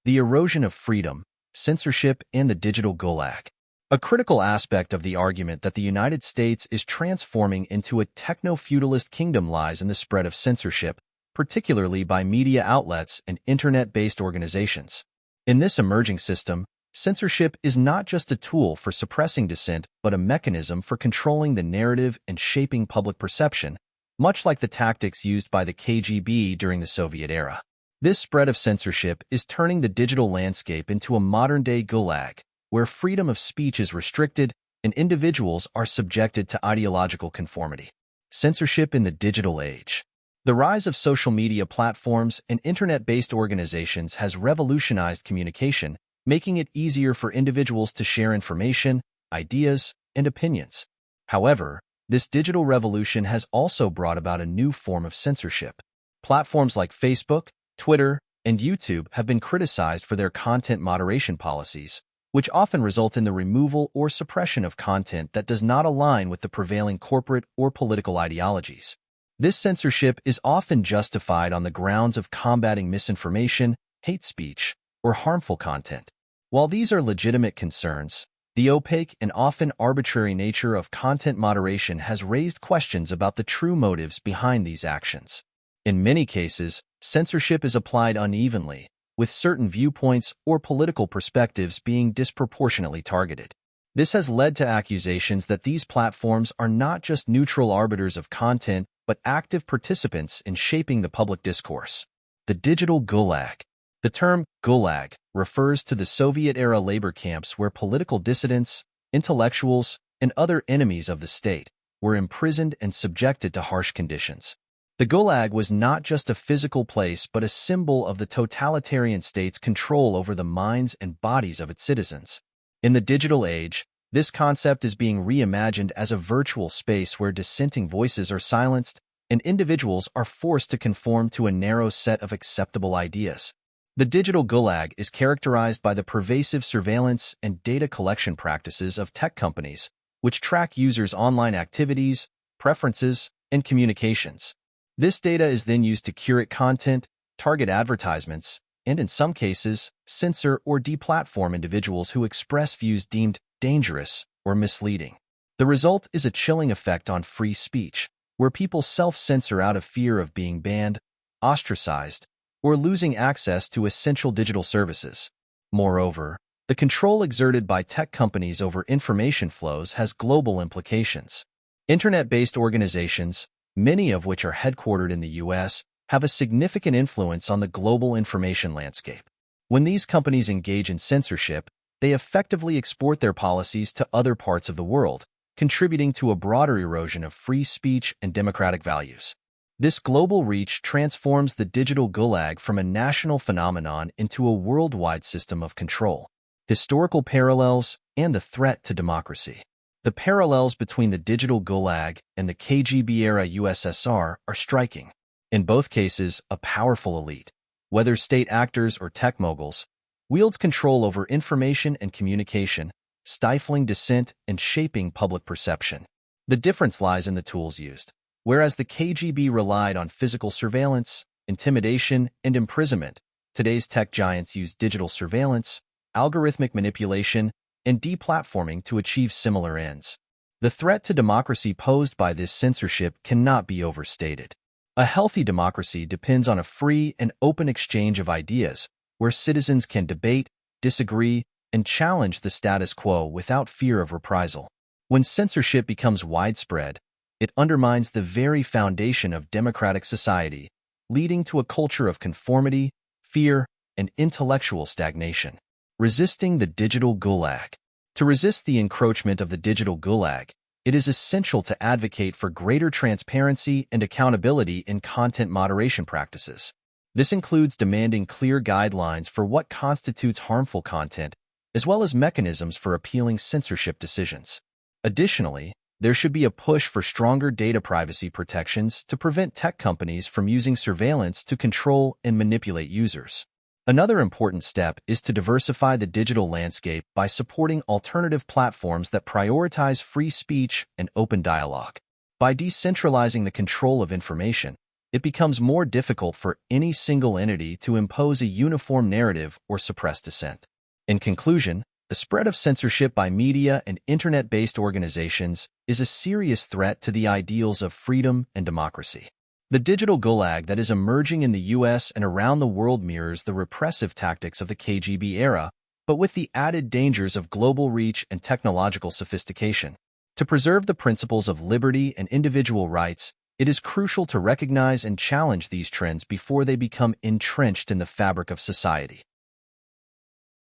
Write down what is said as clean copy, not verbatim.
the erosion of freedom, censorship, and the digital Gulag. A critical aspect of the argument that the United States is transforming into a techno-feudalist kingdom lies in the spread of censorship, particularly by media outlets and internet-based organizations. In this emerging system, censorship is not just a tool for suppressing dissent, but a mechanism for controlling the narrative and shaping public perception, much like the tactics used by the KGB during the Soviet era. This spread of censorship is turning the digital landscape into a modern-day Gulag, where freedom of speech is restricted and individuals are subjected to ideological conformity. Censorship in the digital age. The rise of social media platforms and internet-based organizations has revolutionized communication, making it easier for individuals to share information, ideas, and opinions. However, this digital revolution has also brought about a new form of censorship. Platforms like Facebook, Twitter, and YouTube have been criticized for their content moderation policies, which often result in the removal or suppression of content that does not align with the prevailing corporate or political ideologies. This censorship is often justified on the grounds of combating misinformation, hate speech, or harmful content. While these are legitimate concerns, the opaque and often arbitrary nature of content moderation has raised questions about the true motives behind these actions. In many cases, censorship is applied unevenly, with certain viewpoints or political perspectives being disproportionately targeted. This has led to accusations that these platforms are not just neutral arbiters of content, but active participants in shaping the public discourse. The digital Gulag. The term Gulag refers to the Soviet-era labor camps where political dissidents, intellectuals, and other enemies of the state were imprisoned and subjected to harsh conditions. The Gulag was not just a physical place but a symbol of the totalitarian state's control over the minds and bodies of its citizens. In the digital age, this concept is being reimagined as a virtual space where dissenting voices are silenced and individuals are forced to conform to a narrow set of acceptable ideas. The digital Gulag is characterized by the pervasive surveillance and data collection practices of tech companies, which track users' online activities, preferences, and communications. This data is then used to curate content, target advertisements, and in some cases, censor or deplatform individuals who express views deemed dangerous or misleading. The result is a chilling effect on free speech, where people self-censor out of fear of being banned, ostracized, or losing access to essential digital services. Moreover, the control exerted by tech companies over information flows has global implications. Internet-based organizations, many of which are headquartered in the U.S., have a significant influence on the global information landscape. When these companies engage in censorship, they effectively export their policies to other parts of the world, contributing to a broader erosion of free speech and democratic values. This global reach transforms the digital Gulag from a national phenomenon into a worldwide system of control. Historical parallels and the threat to democracy. The parallels between the digital Gulag and the KGB-era USSR are striking. In both cases, a powerful elite, whether state actors or tech moguls, wields control over information and communication, stifling dissent and shaping public perception. The difference lies in the tools used. Whereas the KGB relied on physical surveillance, intimidation, and imprisonment, today's tech giants use digital surveillance, algorithmic manipulation, and deplatforming to achieve similar ends. The threat to democracy posed by this censorship cannot be overstated. A healthy democracy depends on a free and open exchange of ideas, where citizens can debate, disagree, and challenge the status quo without fear of reprisal. When censorship becomes widespread, it undermines the very foundation of democratic society, leading to a culture of conformity, fear, and intellectual stagnation. Resisting the digital Gulag. To resist the encroachment of the digital Gulag, it is essential to advocate for greater transparency and accountability in content moderation practices. This includes demanding clear guidelines for what constitutes harmful content, as well as mechanisms for appealing censorship decisions. Additionally, there should be a push for stronger data privacy protections to prevent tech companies from using surveillance to control and manipulate users. Another important step is to diversify the digital landscape by supporting alternative platforms that prioritize free speech and open dialogue. By decentralizing the control of information, it becomes more difficult for any single entity to impose a uniform narrative or suppress dissent. In conclusion, the spread of censorship by media and internet-based organizations is a serious threat to the ideals of freedom and democracy. The digital gulag that is emerging in the US and around the world mirrors the repressive tactics of the KGB era, but with the added dangers of global reach and technological sophistication. To preserve the principles of liberty and individual rights, it is crucial to recognize and challenge these trends before they become entrenched in the fabric of society.